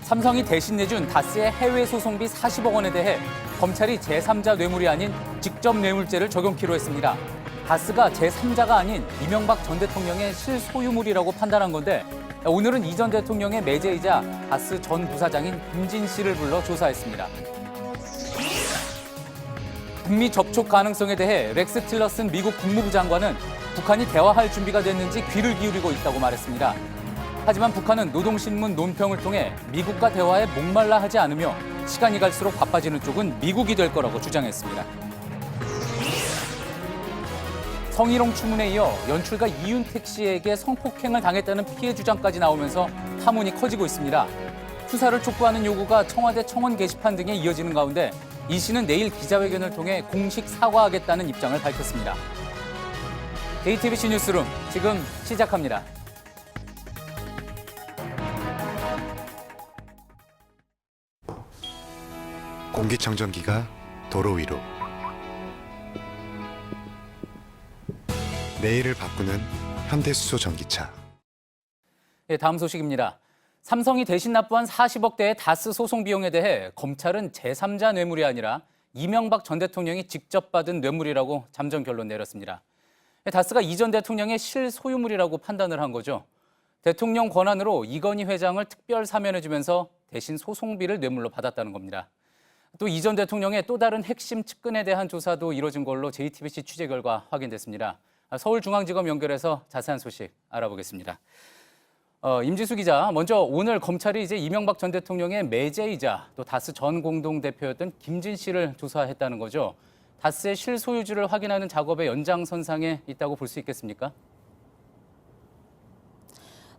삼성이 대신 내준 다스의 해외 소송비 40억 원에 대해 검찰이 제3자 뇌물이 아닌 직접 뇌물죄를 적용키로 했습니다. 다스가 제3자가 아닌 이명박 전 대통령의 실소유물이라고 판단한 건데 오늘은 이 전 대통령의 매제이자 다스 전 부사장인 김진 씨를 불러 조사했습니다. 북미 접촉 가능성에 대해 렉스 틸러슨 미국 국무부 장관은 북한이 대화할 준비가 됐는지 귀를 기울이고 있다고 말했습니다. 하지만 북한은 노동신문 논평을 통해 미국과 대화에 목말라 하지 않으며 시간이 갈수록 바빠지는 쪽은 미국이 될 거라고 주장했습니다. 성희롱 추문에 이어 연출가 이윤택 씨에게 성폭행을 당했다는 피해 주장까지 나오면서 파문이 커지고 있습니다. 수사를 촉구하는 요구가 청와대 청원 게시판 등에 이어지는 가운데 이 씨는 내일 기자회견을 통해 공식 사과하겠다는 입장을 밝혔습니다. JTBC 뉴스룸 지금 시작합니다. 공기청정기가 도로 위로 내일을 바꾸는 현대수소 전기차. 다음 소식입니다. 삼성이 대신 납부한 40억 대의 다스 소송 비용에 대해 검찰은 제3자 뇌물이 아니라 이명박 전 대통령이 직접 받은 뇌물이라고 잠정 결론 내렸습니다. 다스가 이 전 대통령의 실소유물이라고 판단을 한 거죠. 대통령 권한으로 이건희 회장을 특별 사면해주면서 대신 소송비를 뇌물로 받았다는 겁니다. 또 이 전 대통령의 또 다른 핵심 측근에 대한 조사도 이뤄진 걸로 JTBC 취재 결과 확인됐습니다. 서울중앙지검 연결해서 자세한 소식 알아보겠습니다. 임지수 기자, 먼저 오늘 검찰이 이제 이명박 전 대통령의 매제이자 또 다스 전 공동대표였던 김진 씨를 조사했다는 거죠. 다스의 실소유주를 확인하는 작업의 연장선상에 있다고 볼 수 있겠습니까?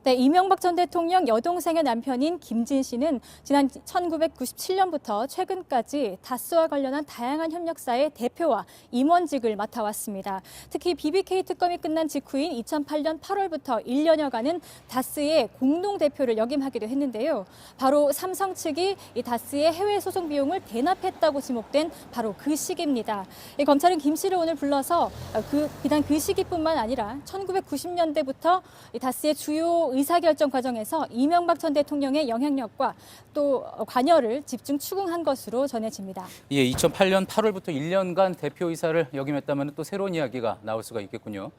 네, 이명박 전 대통령 여동생의 남편인 김진 씨는 지난 1997년부터 최근까지 다스와 관련한 다양한 협력사의 대표와 임원직을 맡아왔습니다. 특히 BBK 특검이 끝난 직후인 2008년 8월부터 1년여간은 다스의 공동대표를 역임하기도 했는데요. 바로 삼성 측이 이 다스의 해외 소송 비용을 대납했다고 지목된 바로 그 시기입니다. 검찰은 김 씨를 오늘 불러서 비단 그 시기뿐만 아니라 1990년대부터 이 다스의 주요 의사결정 과정에서 이명박 전 대통령의 영향력과 또 관여를 집중 추궁한 것으로 전해집니다. 예, 2008년 8월부터 1년간 대표이사를 역임했다면 또 새로운 이야기가 나올 수가 있겠군요.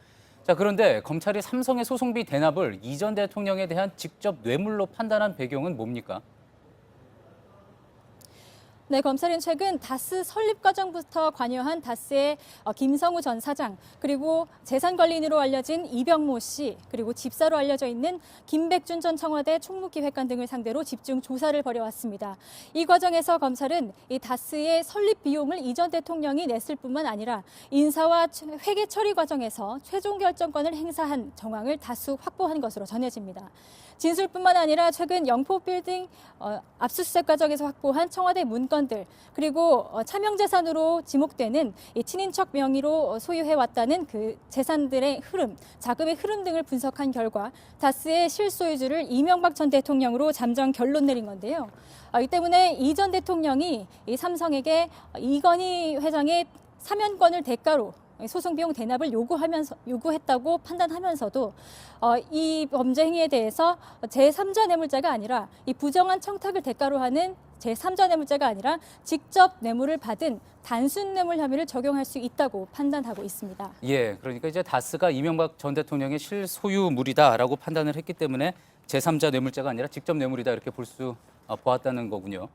자, 그런데 검찰이 삼성의 소송비 대납을 이 전 대통령에 대한 직접 뇌물로 판단한 배경은 뭡니까? 네, 검찰은 최근 다스 설립 과정부터 관여한 다스의 김성우 전 사장, 그리고 재산관리인으로 알려진 이병모 씨, 그리고 집사로 알려져 있는 김백준 전 청와대 총무기획관 등을 상대로 집중 조사를 벌여왔습니다. 이 과정에서 검찰은 이 다스의 설립 비용을 이 전 대통령이 냈을 뿐만 아니라 인사와 회계 처리 과정에서 최종 결정권을 행사한 정황을 다수 확보한 것으로 전해집니다. 진술뿐만 아니라 최근 영포빌딩 압수수색 과정에서 확보한 청와대 문건들, 그리고 차명재산으로 지목되는 이 친인척 명의로 소유해왔다는 그 재산들의 흐름, 자금의 흐름 등을 분석한 결과 다스의 실소유주를 이명박 전 대통령으로 잠정 결론 내린 건데요. 이 때문에 이 전 대통령이 이 삼성에게 이건희 회장의 사면권을 대가로 소송 비용 대납을 요구했다고 판단하면서도 이 범죄 행위에 대해서 제3자 뇌물죄가 아니라 이 부정한 청탁을 대가로 하는 제3자 뇌물죄가 아니라 직접 뇌물을 받은 단순 뇌물 혐의를 적용할 수 있다고 판단하고 있습니다. 예, 그러니까 이제 다스가 이명박 전 대통령의 실소유물이다라고 판단을 했기 때문에 제3자 뇌물죄가 아니라 직접 뇌물이다 이렇게 볼 수 보았다는 거군요.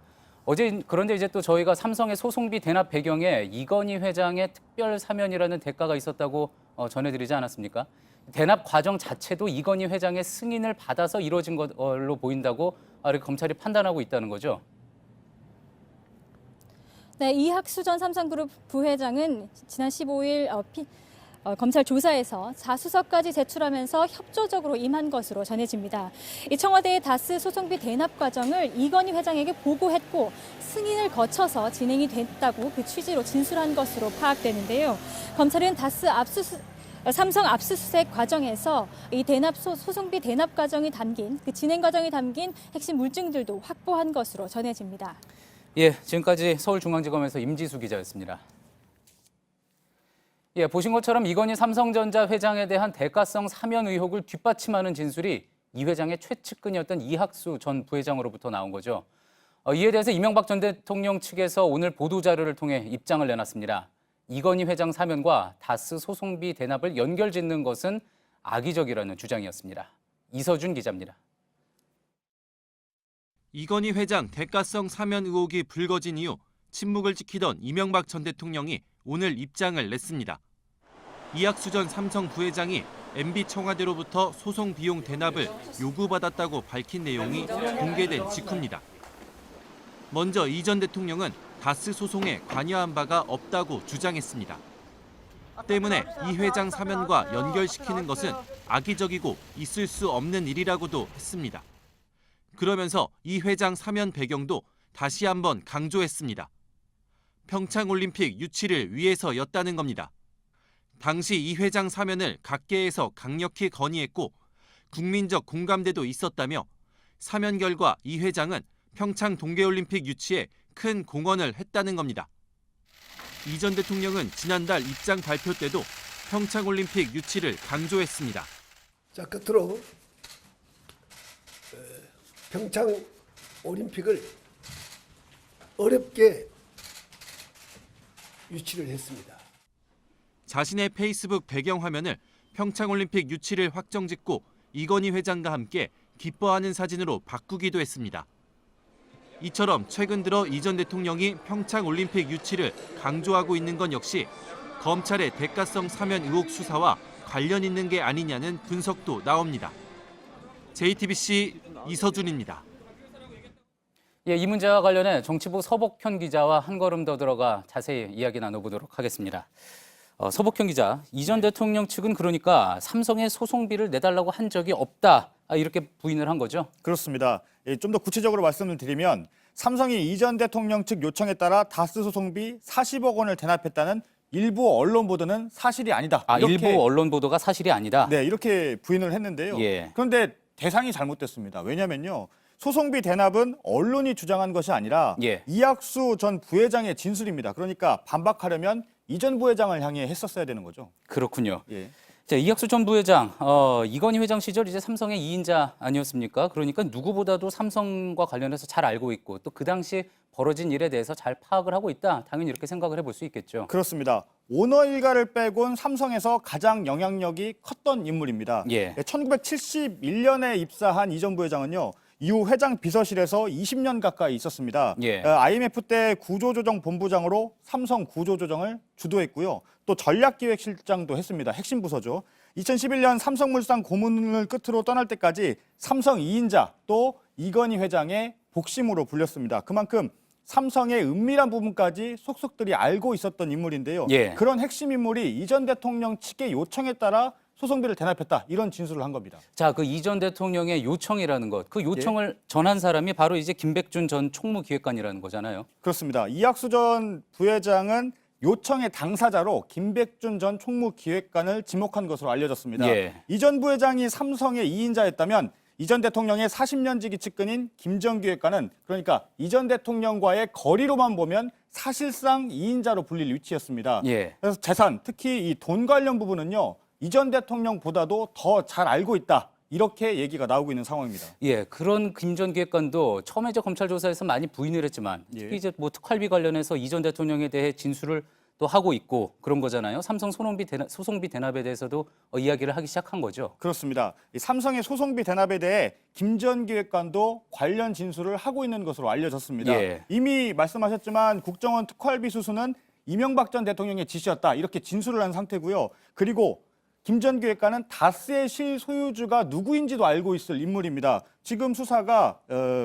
그런데 이제 또 저희가 삼성의 소송비 대납 배경에 이건희 회장의 특별 사면이라는 대가가 있었다고 전해드리지 않았습니까? 대납 과정 자체도 이건희 회장의 승인을 받아서 이루어진 걸로 보인다고 이렇게 검찰이 판단하고 있다는 거죠. 네, 이학수 전 삼성그룹 부회장은 지난 15일 검찰 조사에서 자수서까지 제출하면서 협조적으로 임한 것으로 전해집니다. 이 청와대의 다스 소송비 대납 과정을 이건희 회장에게 보고했고 승인을 거쳐서 진행이 됐다고 그 취지로 진술한 것으로 파악되는데요. 검찰은 다스 삼성 압수수색 과정에서 이 소송비 대납 과정이 담긴 그 진행 과정이 담긴 핵심 물증들도 확보한 것으로 전해집니다. 예, 지금까지 서울중앙지검에서 임지수 기자였습니다. 예, 보신 것처럼 이건희 삼성전자 회장에 대한 대가성 사면 의혹을 뒷받침하는 진술이 이 회장의 최측근이었던 이학수 전 부회장으로부터 나온 거죠. 이에 대해서 이명박 전 대통령 측에서 오늘 보도자료를 통해 입장을 내놨습니다. 이건희 회장 사면과 다스 소송비 대납을 연결짓는 것은 악의적이라는 주장이었습니다. 이서준 기자입니다. 이건희 회장 대가성 사면 의혹이 불거진 이후 침묵을 지키던 이명박 전 대통령이 오늘 입장을 냈습니다. 이학수 전 삼성 부회장이 MB 청와대로부터 소송 비용 대납을 요구받았다고 밝힌 내용이 공개된 직후입니다. 먼저 이 전 대통령은 다스 소송에 관여한 바가 없다고 주장했습니다. 때문에 이 회장 사면과 연결시키는 것은 악의적이고 있을 수 없는 일이라고도 했습니다. 그러면서 이 회장 사면 배경도 다시 한번 강조했습니다. 평창올림픽 유치를 위해서였다는 겁니다. 당시 이 회장 사면을 각계에서 강력히 건의했고 국민적 공감대도 있었다며 사면 결과 이 회장은 평창 동계올림픽 유치에 큰 공헌을 했다는 겁니다. 이 전 대통령은 지난달 입장 발표 때도 평창올림픽 유치를 강조했습니다. 자, 끝으로 평창 올림픽을 어렵게 유치를 했습니다. 자신의 페이스북 배경화면을 평창올림픽 유치를 확정짓고 이건희 회장과 함께 기뻐하는 사진으로 바꾸기도 했습니다. 이처럼 최근 들어 이 전 대통령이 평창올림픽 유치를 강조하고 있는 건 역시 검찰의 대가성 사면 의혹 수사와 관련 있는 게 아니냐는 분석도 나옵니다. JTBC 이서준입니다. 예, 이 문제와 관련해 정치부 서복현 기자와 한 걸음 더 들어가 자세히 이야기 나눠보도록 하겠습니다. 서복현 기자, 이 전 대통령 측은 그러니까 삼성의 소송비를 내달라고 한 적이 없다, 이렇게 부인을 한 거죠? 그렇습니다. 좀 더 구체적으로 말씀을 드리면 삼성이 이 전 대통령 측 요청에 따라 다스 소송비 40억 원을 대납했다는 일부 언론 보도는 사실이 아니다. 일부 언론 보도가 사실이 아니다? 네, 이렇게 부인을 했는데요. 예. 그런데 대상이 잘못됐습니다. 왜냐면요. 소송비 대납은 언론이 주장한 것이 아니라 예. 이학수 전 부회장의 진술입니다. 그러니까 반박하려면 이 전 부회장을 향해 했었어야 되는 거죠. 그렇군요. 예. 자, 이학수 전 부회장, 이건희 회장 시절 이제 삼성의 2인자 아니었습니까? 그러니까 누구보다도 삼성과 관련해서 잘 알고 있고 또 그 당시 벌어진 일에 대해서 잘 파악을 하고 있다. 당연히 이렇게 생각을 해볼 수 있겠죠. 그렇습니다. 오너 일가를 빼곤 삼성에서 가장 영향력이 컸던 인물입니다. 예. 1971년에 입사한 이 전 부회장은요. 이후 회장 비서실에서 20년 가까이 있었습니다. 예. IMF 때 구조조정본부장으로 삼성 구조조정을 주도했고요. 또 전략기획실장도 했습니다. 핵심 부서죠. 2011년 삼성물산 고문을 끝으로 떠날 때까지 삼성 2인자 또 이건희 회장의 복심으로 불렸습니다. 그만큼 삼성의 은밀한 부분까지 속속들이 알고 있었던 인물인데요. 예. 그런 핵심 인물이 이 전 대통령 측의 요청에 따라 소송비를 대납했다. 이런 진술을 한 겁니다. 자, 그 이 전 대통령의 요청이라는 것, 그 요청을 전한 사람이 바로 이제 김백준 전 총무기획관이라는 거잖아요. 그렇습니다. 이학수 전 부회장은 요청의 당사자로 김백준 전 총무기획관을 지목한 것으로 알려졌습니다. 예. 이 전 부회장이 삼성의 2인자였다면 이 전 대통령의 40년 지기 측근인 김 전 기획관은 그러니까 이 전 대통령과의 거리로만 보면 사실상 2인자로 불릴 위치였습니다. 예. 그래서 재산, 특히 이 돈 관련 부분은요. 이 전 대통령보다도 더 잘 알고 있다. 이렇게 얘기가 나오고 있는 상황입니다. 예, 그런 김 전 기획관도 처음에 이제 검찰 조사에서 많이 부인을 했지만 예. 특히 이제 뭐 특활비 관련해서 이 전 대통령에 대해 진술을 또 하고 있고 그런 거잖아요. 삼성 소송비 대납에 대해서도 이야기를 하기 시작한 거죠. 그렇습니다. 이 삼성의 소송비 대납에 대해 김 전 기획관도 관련 진술을 하고 있는 것으로 알려졌습니다. 예. 이미 말씀하셨지만 국정원 특활비 수수는 이명박 전 대통령의 지시였다. 이렇게 진술을 한 상태고요. 그리고 김 전 기획관은 다스의 실소유주가 누구인지도 알고 있을 인물입니다. 지금 수사가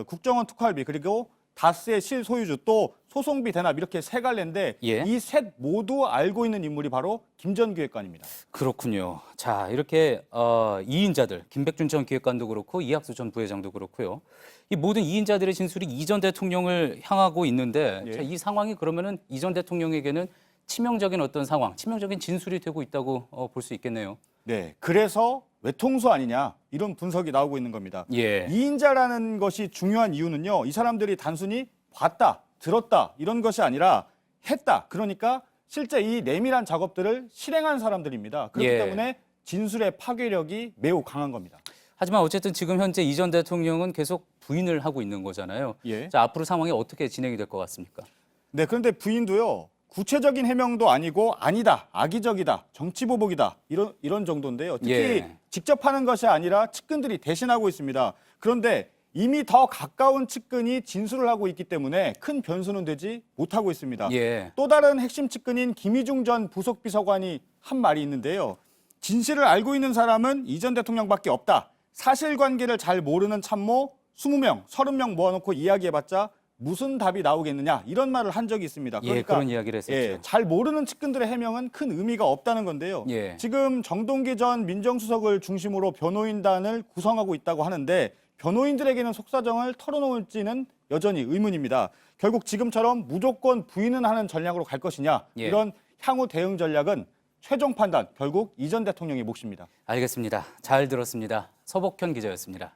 국정원 특활비 그리고 다스의 실소유주 또 소송비 대납 이렇게 세 갈래인데 예. 이 셋 모두 알고 있는 인물이 바로 김 전 기획관입니다. 그렇군요. 자, 이렇게 2인자들, 김백준 전 기획관도 그렇고 이학수 전 부회장도 그렇고요. 이 모든 2인자들의 진술이 이 전 대통령을 향하고 있는데 예. 자, 이 상황이 그러면은 이 전 대통령에게는 치명적인 어떤 상황, 치명적인 진술이 되고 있다고 볼 수 있겠네요. 네, 그래서 외통수 아니냐 이런 분석이 나오고 있는 겁니다. 예. 2인자라는 것이 중요한 이유는요. 이 사람들이 단순히 봤다, 들었다 이런 것이 아니라 했다. 그러니까 실제 이 내밀한 작업들을 실행한 사람들입니다. 그렇기 예. 때문에 진술의 파괴력이 매우 강한 겁니다. 하지만 어쨌든 지금 현재 이 전 대통령은 계속 부인을 하고 있는 거잖아요. 예. 자, 앞으로 상황이 어떻게 진행이 될 것 같습니까? 네, 그런데 부인도요. 구체적인 해명도 아니고 아니다, 악의적이다, 정치보복이다 이런 정도인데요. 특히 예. 직접 하는 것이 아니라 측근들이 대신하고 있습니다. 그런데 이미 더 가까운 측근이 진술을 하고 있기 때문에 큰 변수는 되지 못하고 있습니다. 예. 또 다른 핵심 측근인 김희중 전 부속비서관이 한 말이 있는데요. 진실을 알고 있는 사람은 이 전 대통령밖에 없다. 사실관계를 잘 모르는 참모 20명, 30명 모아놓고 이야기해봤자 무슨 답이 나오겠느냐 이런 말을 한 적이 있습니다. 예, 그런 이야기를 했었죠. 예, 잘 모르는 측근들의 해명은 큰 의미가 없다는 건데요. 예. 지금 정동기 전 민정수석을 중심으로 변호인단을 구성하고 있다고 하는데 변호인들에게는 속사정을 털어놓을지는 여전히 의문입니다. 결국 지금처럼 무조건 부인은 하는 전략으로 갈 것이냐 예. 이런 향후 대응 전략은 최종 판단 결국 이 전 대통령의 몫입니다. 알겠습니다. 잘 들었습니다. 서복현 기자였습니다.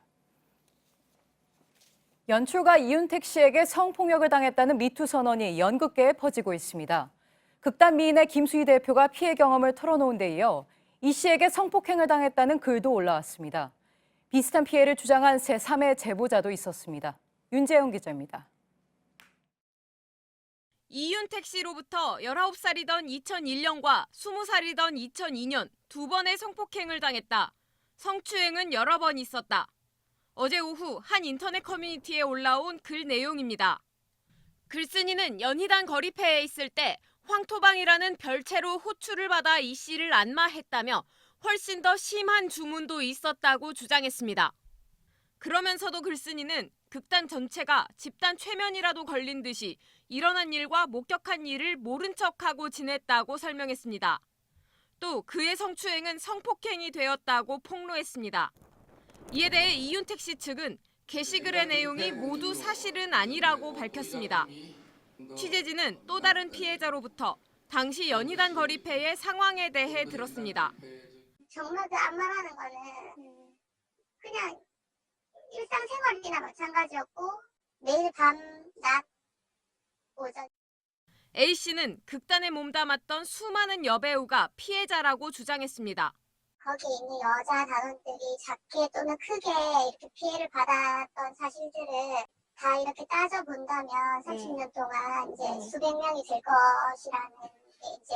연출가 이윤택 씨에게 성폭력을 당했다는 미투 선언이 연극계에 퍼지고 있습니다. 극단 미인의 김수희 대표가 피해 경험을 털어놓은 데 이어 이 씨에게 성폭행을 당했다는 글도 올라왔습니다. 비슷한 피해를 주장한 제3의 제보자도 있었습니다. 윤재영 기자입니다. 이윤택 씨로부터 19살이던 2001년과 20살이던 2002년 두 번의 성폭행을 당했다. 성추행은 여러 번 있었다. 어제 오후 한 인터넷 커뮤니티에 올라온 글 내용입니다. 글쓴이는 연희단 거리패에 있을 때 황토방이라는 별채로 호출을 받아 이 씨를 안마했다며 훨씬 더 심한 주문도 있었다고 주장했습니다. 그러면서도 글쓴이는 극단 전체가 집단 최면이라도 걸린 듯이 일어난 일과 목격한 일을 모른 척하고 지냈다고 설명했습니다. 또 그의 성추행은 성폭행이 되었다고 폭로했습니다. 이에 대해 이윤택 씨 측은 게시글의 내용이 모두 사실은 아니라고 밝혔습니다. 취재진은 또 다른 피해자로부터 당시 연희단 거리패의 상황에 대해 들었습니다. 정말 그 안마라는 거는 그냥 일상생활이나 마찬가지였고 매일 밤, 낮, 오전. A씨는 극단에 몸담았던 수많은 여배우가 피해자라고 주장했습니다. 거기 있는 여자 단원들이 작게 또는 크게 이렇게 피해를 받았던 사실들을 다 이렇게 따져본다면 30년 동안 이제 수백 명이 될 것이라는 게 이제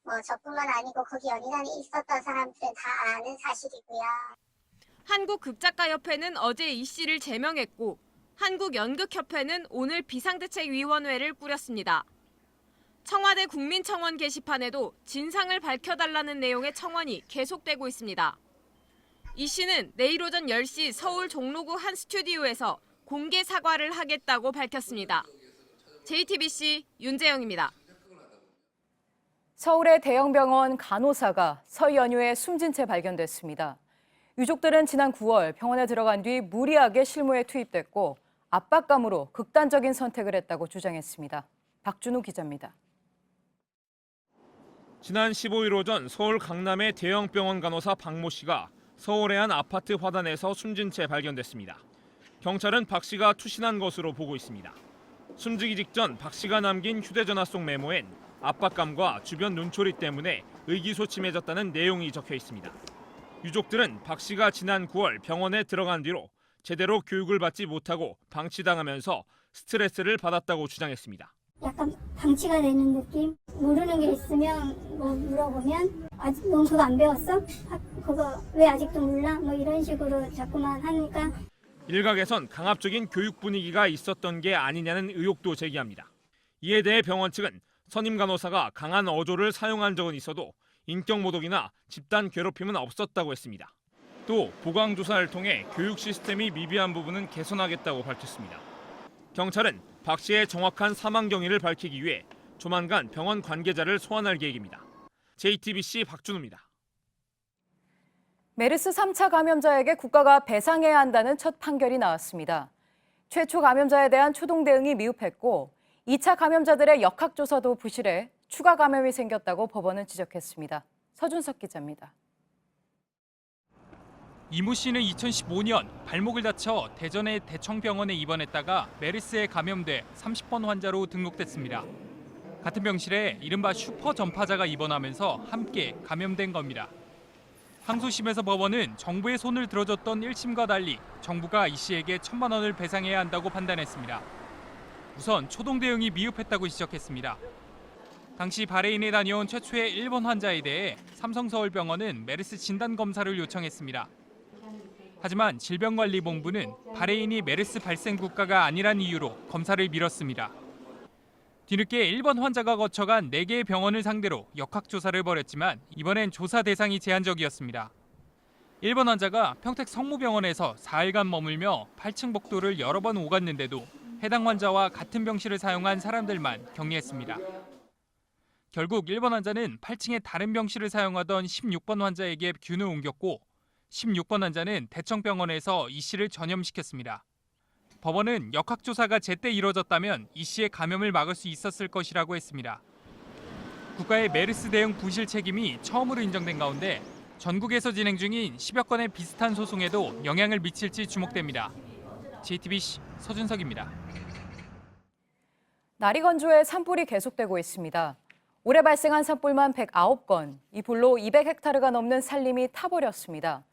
뭐 저뿐만 아니고 거기 연희단에 있었던 사람들은 다 아는 사실이고요. 한국극작가협회는 어제 이 씨를 제명했고 한국연극협회는 오늘 비상대책위원회를 꾸렸습니다. 청와대 국민청원 게시판에도 진상을 밝혀달라는 내용의 청원이 계속되고 있습니다. 이 씨는 내일 오전 10시 서울 종로구 한 스튜디오에서 공개 사과를 하겠다고 밝혔습니다. JTBC 윤재영입니다. 서울의 대형 병원 간호사가 설 연휴에 숨진 채 발견됐습니다. 유족들은 지난 9월 병원에 들어간 뒤 무리하게 실무에 투입됐고 압박감으로 극단적인 선택을 했다고 주장했습니다. 박준우 기자입니다. 지난 15일 오전 서울 강남의 대형 병원 간호사 박모 씨가 서울의 한 아파트 화단에서 숨진 채 발견됐습니다. 경찰은 박 씨가 투신한 것으로 보고 있습니다. 숨지기 직전 박 씨가 남긴 휴대전화 속 메모엔 압박감과 주변 눈초리 때문에 의기소침해졌다는 내용이 적혀 있습니다. 유족들은 박 씨가 지난 9월 병원에 들어간 뒤로 제대로 교육을 받지 못하고 방치당하면서 스트레스를 받았다고 주장했습니다. 약간 방치가 되는 느낌? 모르는 게 있으면 뭐 물어보면 아직 넌 그거 안 배웠어? 그거 왜 아직도 몰라? 뭐 이런 식으로 자꾸만 하니까 일각에선 강압적인 교육 분위기가 있었던 게 아니냐는 의혹도 제기합니다. 이에 대해 병원 측은 선임 간호사가 강한 어조를 사용한 적은 있어도 인격 모독이나 집단 괴롭힘은 없었다고 했습니다. 또 보강 조사를 통해 교육 시스템이 미비한 부분은 개선하겠다고 밝혔습니다. 경찰은 박 씨의 정확한 사망 경위를 밝히기 위해 조만간 병원 관계자를 소환할 계획입니다. JTBC 박준우입니다. 메르스 3차 감염자에게 국가가 배상해야 한다는 첫 판결이 나왔습니다. 최초 감염자에 대한 초동 대응이 미흡했고 2차 감염자들의 역학조사도 부실해 추가 감염이 생겼다고 법원은 지적했습니다. 서준석 기자입니다. 이모 씨는 2015년 발목을 다쳐 대전의 대청병원에 입원했다가 메르스에 감염돼 30번 환자로 등록됐습니다. 같은 병실에 이른바 슈퍼 전파자가 입원하면서 함께 감염된 겁니다. 항소심에서 법원은 정부의 손을 들어줬던 1심과 달리 정부가 이 씨에게 1,000만 원을 배상해야 한다고 판단했습니다. 우선 초동 대응이 미흡했다고 지적했습니다. 당시 바레인에 다녀온 최초의 일본 환자에 대해 삼성서울병원은 메르스 진단 검사를 요청했습니다. 하지만 질병관리본부는 바레인이 메르스 발생 국가가 아니란 이유로 검사를 미뤘습니다. 뒤늦게 일본 환자가 거쳐간 4개의 병원을 상대로 역학조사를 벌였지만 이번엔 조사 대상이 제한적이었습니다. 일본 환자가 평택 성모병원에서 4일간 머물며 8층 복도를 여러 번 오갔는데도 해당 환자와 같은 병실을 사용한 사람들만 격리했습니다. 결국 일본 환자는 8층의 다른 병실을 사용하던 16번 환자에게 균을 옮겼고 16번 환자는 대청병원에서 이 씨를 전염시켰습니다. 법원은 역학조사가 제때 이뤄졌다면 이 씨의 감염을 막을 수 있었을 것이라고 했습니다. 국가의 메르스 대응 부실 책임이 처음으로 인정된 가운데 전국에서 진행 중인 10여 건의 비슷한 소송에도 영향을 미칠지 주목됩니다. JTBC 서준석입니다. 날이 건조해 산불이 계속되고 있습니다. 올해 발생한 산불만 109건, 이 불로 200헥타르가 넘는 산림이 타버렸습니다.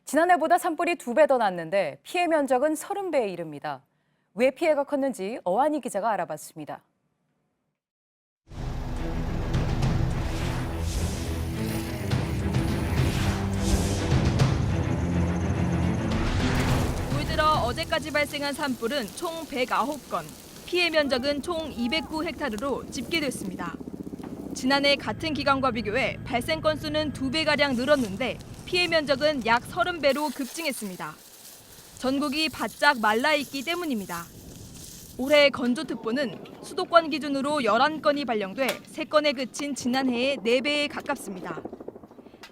지난해보다 산불이 2배 더 났는데 피해 면적은 30배에 이릅니다. 왜 피해가 컸는지 어한이 기자가 알아봤습니다. 올 들어 어제까지 발생한 산불은 총 109건, 피해 면적은 총 209헥타르로 집계됐습니다. 지난해 같은 기간과 비교해 발생 건수는 2배가량 늘었는데 피해 면적은 약 30배로 급증했습니다. 전국이 바짝 말라있기 때문입니다. 올해 건조특보는 수도권 기준으로 11건이 발령돼 3건에 그친 지난해의 4배에 가깝습니다.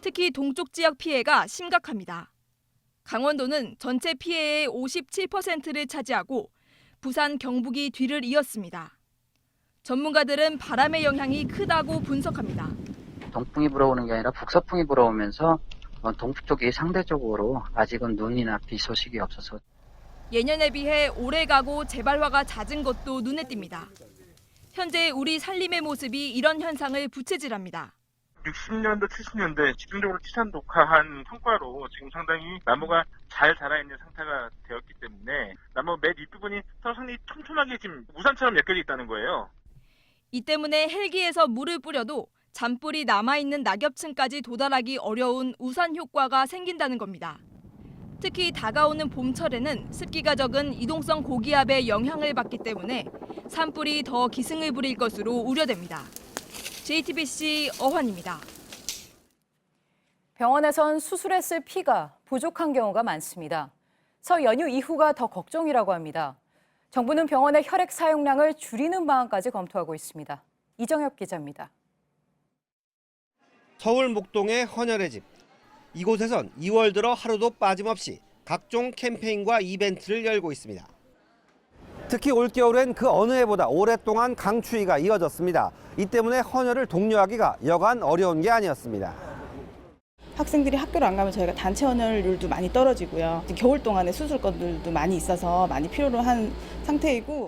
특히 동쪽 지역 피해가 심각합니다. 강원도는 전체 피해의 57%를 차지하고 부산, 경북이 뒤를 이었습니다. 전문가들은 바람의 영향이 크다고 분석합니다. 동풍이 불어오는 게 아니라 북서풍이 불어오면서 동북쪽이 상대적으로 아직은 눈이나 비 소식이 없어서 예년에 비해 오래 가고 재발화가 잦은 것도 눈에 띕니다. 현재 우리 산림의 모습이 이런 현상을 부채질합니다. 60년대, 70년대 집중적으로 치산 녹화한 성과로 지금 상당히 나무가 잘 자라있는 상태가 되었기 때문에 나무 맨 윗부분이 서로 상당히 촘촘하게 지금 우산처럼 엮여져 있다는 거예요. 이 때문에 헬기에서 물을 뿌려도 잔불이 남아있는 낙엽층까지 도달하기 어려운 우산 효과가 생긴다는 겁니다. 특히 다가오는 봄철에는 습기가 적은 이동성 고기압의 영향을 받기 때문에 산불이 더 기승을 부릴 것으로 우려됩니다. JTBC 어환입니다. 병원에선 수술에 쓸 피가 부족한 경우가 많습니다. 설 연휴 이후가 더 걱정이라고 합니다. 정부는 병원의 혈액 사용량을 줄이는 방안까지 검토하고 있습니다. 이정엽 기자입니다. 서울 목동의 헌혈의 집. 이곳에선 2월 들어 하루도 빠짐없이 각종 캠페인과 이벤트를 열고 있습니다. 특히 올겨울엔 그 어느 해보다 오랫동안 강추위가 이어졌습니다. 이 때문에 헌혈을 독려하기가 여간 어려운 게 아니었습니다. 학생들이 학교를 안 가면 저희가 단체 헌혈률도 많이 떨어지고요. 겨울 동안에 수술 건들도 많이 있어서 많이 필요로 한 상태이고.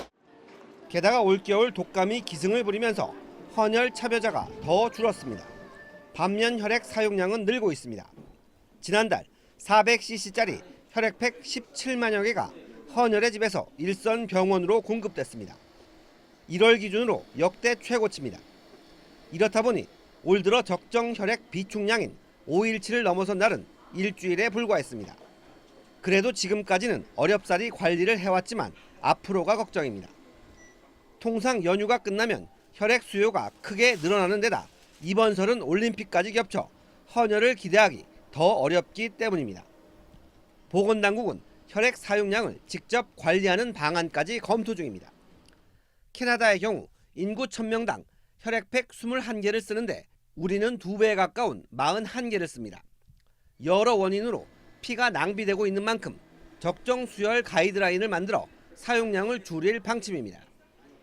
게다가 올겨울 독감이 기승을 부리면서 헌혈 참여자가 더 줄었습니다. 반면 혈액 사용량은 늘고 있습니다. 지난달 400cc짜리 혈액팩 17만여 개가 헌혈의 집에서 일선 병원으로 공급됐습니다. 1월 기준으로 역대 최고치입니다. 이렇다 보니 올 들어 적정 혈액 비축량인 5일치를 넘어선 날은 일주일에 불과했습니다. 그래도 지금까지는 어렵사리 관리를 해왔지만 앞으로가 걱정입니다. 통상 연휴가 끝나면 혈액 수요가 크게 늘어나는 데다 이번 설은 올림픽까지 겹쳐 헌혈을 기대하기 더 어렵기 때문입니다. 보건당국은 혈액 사용량을 직접 관리하는 방안까지 검토 중입니다. 캐나다의 경우 인구 1000명당 혈액팩 21개를 쓰는데 우리는 2배에 가까운 41개를 씁니다. 여러 원인으로 피가 낭비되고 있는 만큼 적정 수혈 가이드라인을 만들어 사용량을 줄일 방침입니다.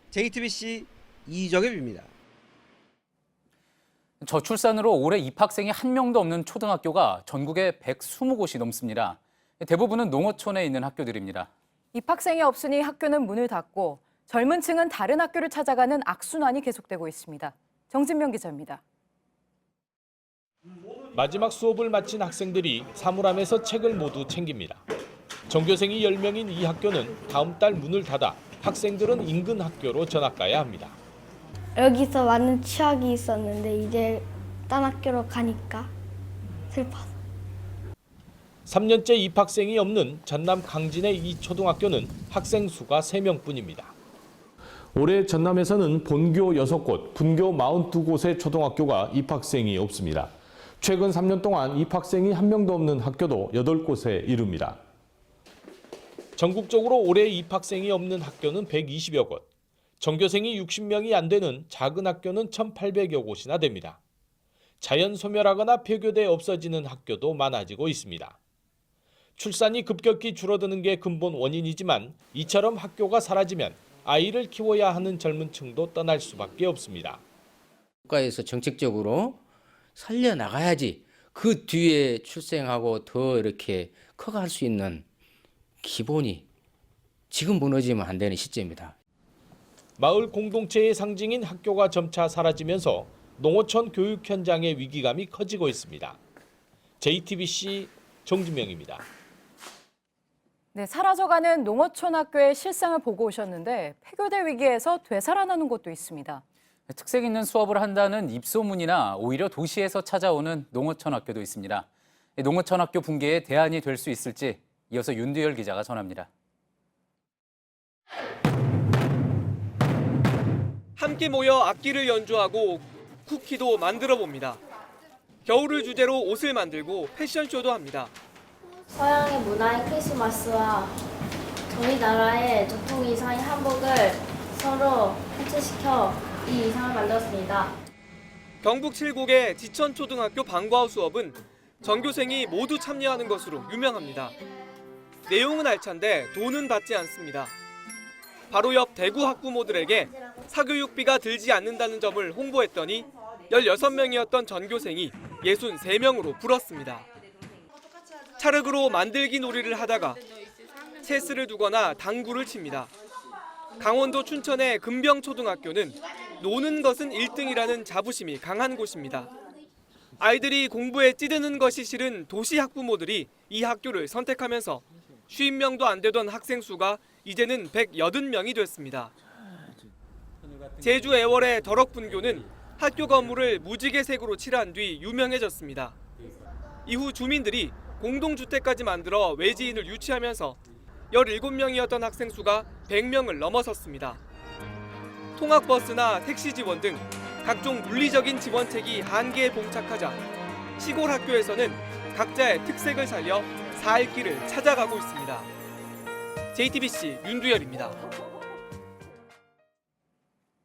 JTBC 이정엽입니다. 저출산으로 올해 입학생이 한 명도 없는 초등학교가 전국에 120곳이 넘습니다. 대부분은 농어촌에 있는 학교들입니다. 입학생이 없으니 학교는 문을 닫고 젊은 층은 다른 학교를 찾아가는 악순환이 계속되고 있습니다. 정진명 기자입니다. 마지막 수업을 마친 학생들이 사물함에서 책을 모두 챙깁니다. 전교생이 10명인 이 학교는 다음 달 문을 닫아 학생들은 인근 학교로 전학 가야 합니다. 여기서 많은 추억이 있었는데 이제 딴 학교로 가니까 슬퍼서. 3년째 입학생이 없는 전남 강진의 이 초등학교는 학생 수가 3명뿐입니다. 올해 전남에서는 본교 6곳, 분교 42곳의 초등학교가 입학생이 없습니다. 최근 3년 동안 입학생이 한 명도 없는 학교도 8곳에 이릅니다. 전국적으로 올해 입학생이 없는 학교는 120여 곳, 전교생이 60명이 안 되는 작은 학교는 1,800여 곳이나 됩니다. 자연 소멸하거나 폐교돼 없어지는 학교도 많아지고 있습니다. 출산이 급격히 줄어드는 게 근본 원인이지만 이처럼 학교가 사라지면 아이를 키워야 하는 젊은 층도 떠날 수밖에 없습니다. 국가에서 정책적으로 살려나가야지 그 뒤에 출생하고 더 이렇게 커갈 수 있는 기본이 지금 무너지면 안 되는 시점입니다. 마을 공동체의 상징인 학교가 점차 사라지면서 농어촌 교육 현장의 위기감이 커지고 있습니다. JTBC 정진명입니다. 네, 사라져가는 농어촌 학교의 실상을 보고 오셨는데 폐교될 위기에서 되살아나는 곳도 있습니다. 특색 있는 수업을 한다는 입소문이나 오히려 도시에서 찾아오는 농어촌 학교도 있습니다. 농어촌 학교 붕괴의 대안이 될 수 있을지 이어서 윤두열 기자가 전합니다. 함께 모여 악기를 연주하고 쿠키도 만들어 봅니다. 겨울을 주제로 옷을 만들고 패션쇼도 합니다. 서양의 문화인 크리스마스와 저희 나라의 전통 의상인 한복을 서로 합체시켜 이 의상을 만들었습니다. 경북 칠곡의 지천초등학교 방과후 수업은 전교생이 모두 참여하는 것으로 유명합니다. 내용은 알찬데 돈은 받지 않습니다. 바로 옆 대구 학부모들에게 사교육비가 들지 않는다는 점을 홍보했더니 16명이었던 전교생이 63명으로 불었습니다. 찰흙으로 만들기 놀이를 하다가 체스를 두거나 당구를 칩니다. 강원도 춘천의 금병초등학교는 노는 것은 1등이라는 자부심이 강한 곳입니다. 아이들이 공부에 찌드는 것이 싫은 도시 학부모들이 이 학교를 선택하면서 50명도 안 되던 학생 수가 이제는 180명이 됐습니다. 제주 애월의 덕럭분교는 학교 건물을 무지개색으로 칠한 뒤 유명해졌습니다. 이후 주민들이 공동주택까지 만들어 외지인을 유치하면서 17명이었던 학생 수가 100명을 넘어섰습니다. 통학버스나 택시 지원 등 각종 물리적인 지원책이 한계에 봉착하자 시골 학교에서는 각자의 특색을 살려 살 길을 찾아가고 있습니다. JTBC 윤두열입니다.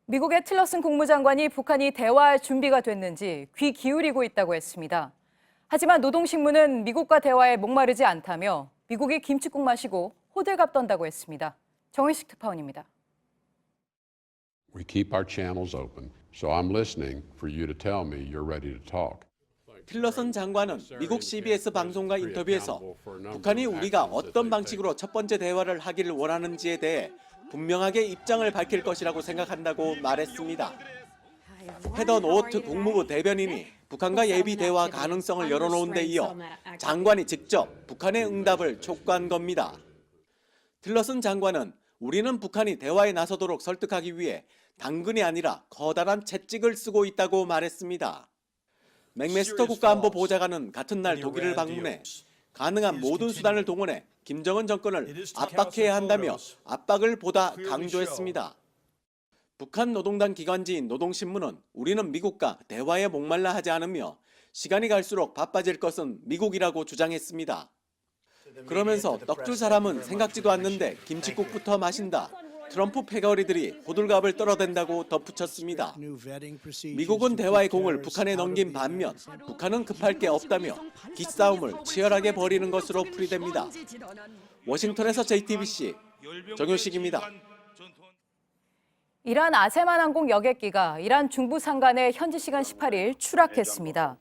미국의 틸러슨 국무장관이 북한이 대화할 준비가 됐는지 귀 기울이고 있다고 했습니다. 하지만 노동신문은 미국과 대화에 목마르지 않다며 미국이 김칫국 마시고 호들갑 떤다고 했습니다. 정희식 특파원입니다. We keep our channels open, so I'm listening for you to tell me you're ready to talk. 틸러슨 장관은 미국 CBS 방송과 인터뷰에서 북한이 우리가 어떤 방식으로 첫 번째 대화를 하기를 원하는지에 대해 분명하게 입장을 밝힐 것이라고 생각한다고 말했습니다. 헤더 노트 국무부 대변인이 북한과 예비 대화 가능성을 열어놓은 데 이어 장관이 직접 북한의 응답을 촉구한 겁니다. 틸러슨 장관은 우리는 북한이 대화에 나서도록 설득하기 위해 당근이 아니라 커다란 채찍을 쓰고 있다고 말했습니다. 맥메스터 국가안보보좌관은 같은 날 독일을 방문해 가능한 모든 수단을 동원해 김정은 정권을 압박해야 한다며 압박을 보다 강조했습니다. 북한 노동당 기관지인 노동신문은 우리는 미국과 대화에 목말라 하지 않으며 시간이 갈수록 바빠질 것은 미국이라고 주장했습니다. 그러면서 떡줄 사람은 생각지도 않는데 김칫국부터 마신다. 트럼프 패거리들이 호들갑을 떨어댄다고 덧붙였습니다. 미국은 대화의 공을 북한에 넘긴 반면 북한은 급할 게 없다며 기싸움을 치열하게 벌이는 것으로 풀이됩니다. 워싱턴에서 JTBC 정효식입니다. 이란 아세만 항공 여객기가 이란 중부 상간에 현지 시간 18일 추락했습니다.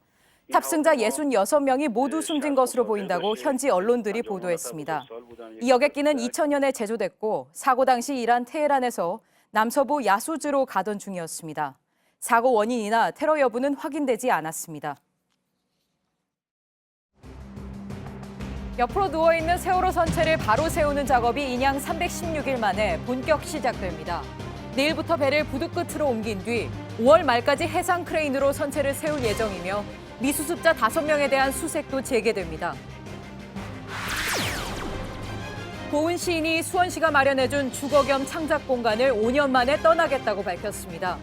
탑승자 66명이 모두 숨진 것으로 보인다고 현지 언론들이 보도했습니다. 이 여객기는 2000년에 제조됐고 사고 당시 이란 테헤란에서 남서부 야수즈로 가던 중이었습니다. 사고 원인이나 테러 여부는 확인되지 않았습니다. 옆으로 누워있는 세월호 선체를 바로 세우는 작업이 인양 316일 만에 본격 시작됩니다. 내일부터 배를 부두 끝으로 옮긴 뒤 5월 말까지 해상 크레인으로 선체를 세울 예정이며 미수습자 5명에 대한 수색도 재개됩니다. 고은 시인이 수원시가 마련해준 주거 겸 창작 공간을 5년 만에 떠나겠다고 밝혔습니다.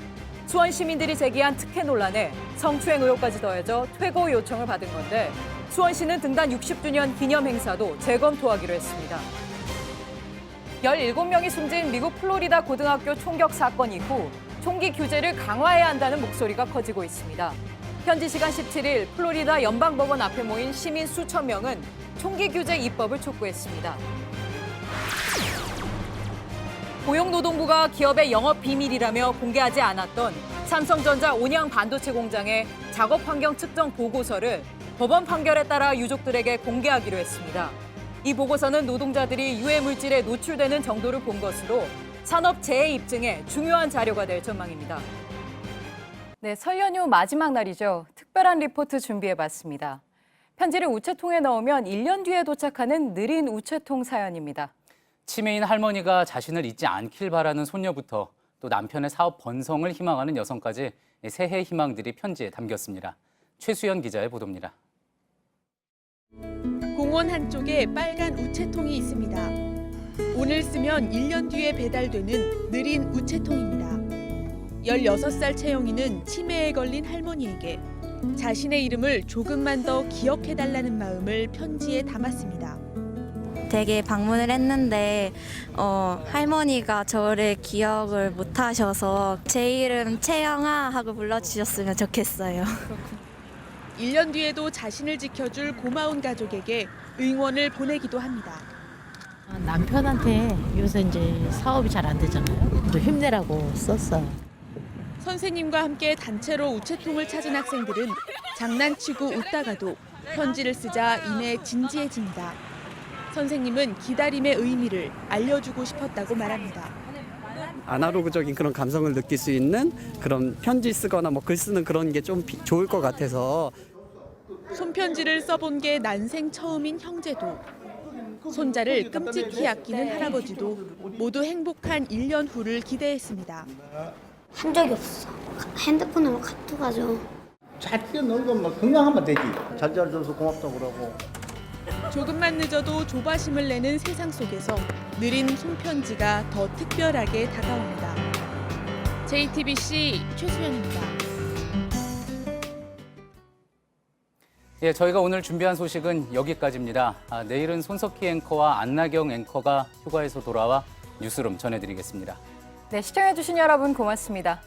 수원 시민들이 제기한 특혜 논란에 성추행 의혹까지 더해져 퇴거 요청을 받은 건데 수원시는 등단 60주년 기념 행사도 재검토하기로 했습니다. 17명이 숨진 미국 플로리다 고등학교 총격 사건 이후 총기 규제를 강화해야 한다는 목소리가 커지고 있습니다. 현지 시간 17일 플로리다 연방법원 앞에 모인 시민 수천 명은 총기 규제 입법을 촉구했습니다. 고용노동부가 기업의 영업 비밀이라며 공개하지 않았던 삼성전자 온양 반도체 공장의 작업 환경 측정 보고서를 법원 판결에 따라 유족들에게 공개하기로 했습니다. 이 보고서는 노동자들이 유해 물질에 노출되는 정도를 본 것으로 산업 재해 입증에 중요한 자료가 될 전망입니다. 네, 설 연휴 마지막 날이죠. 특별한 리포트 준비해봤습니다. 편지를 우체통에 넣으면 1년 뒤에 도착하는 느린 우체통 사연입니다. 치매인 할머니가 자신을 잊지 않길 바라는 손녀부터 또 남편의 사업 번성을 희망하는 여성까지 새해 희망들이 편지에 담겼습니다. 최수연 기자의 보도입니다. 공원 한쪽에 빨간 우체통이 있습니다. 오늘 쓰면 1년 뒤에 배달되는 느린 우체통입니다. 16살 채영이는 치매에 걸린 할머니에게 자신의 이름을 조금만 더 기억해달라는 마음을 편지에 담았습니다. 댁에 방문을 했는데 할머니가 저를 기억을 못하셔서 제 이름 채영아 하고 불러주셨으면 좋겠어요. 1년 뒤에도 자신을 지켜줄 고마운 가족에게 응원을 보내기도 합니다. 남편한테 요새 이제 사업이 잘 안 되잖아요. 또 힘내라고 썼어요. 선생님과 함께 단체로 우체통을 찾은 학생들은 장난치고 웃다가도 편지를 쓰자 이내 진지해집니다. 선생님은 기다림의 의미를 알려주고 싶었다고 말합니다. 아날로그적인 그런 감성을 느낄 수 있는 그런 편지 쓰거나 뭐 글 쓰는 그런 게 좀 좋을 것 같아서. 손편지를 써본 게 난생 처음인 형제도, 손자를 끔찍히 아끼는 할아버지도 모두 행복한 1년 후를 기대했습니다. 한 적이 없어. 핸드폰으로 카톡 하죠. 잘 뛰어놀고 뭐 건강하면 되지. 잘 자라줘서 고맙다고 그러고. 조금만 늦어도 조바심을 내는 세상 속에서 느린 손편지가 더 특별하게 다가옵니다. JTBC 최수연입니다. 예, 저희가 오늘 준비한 소식은 여기까지입니다. 내일은 손석희 앵커와 안나경 앵커가 휴가에서 돌아와 뉴스룸 전해드리겠습니다. 네, 시청해주신 여러분 고맙습니다.